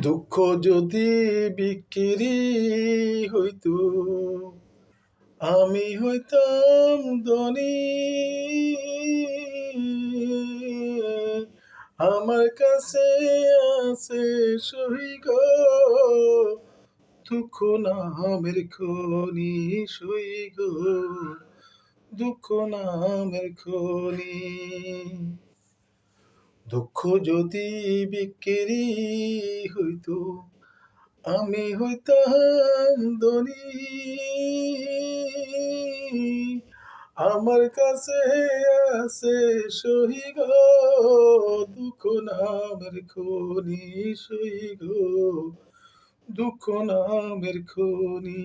দুঃখ যদি বিক্রি হইতো, আমি হইতাম ধনী। আমার কাছে আছে সই গো, দুঃখ নামের খনি সই গো, দুঃখ নামের খনি। দুঃখ যদি বিক্রি হইতো, আমি হইতাম ধনী। আমার কাছে আছে সই গো, দুঃখ নামের খনি সই গো, দুঃখ নামের খনি।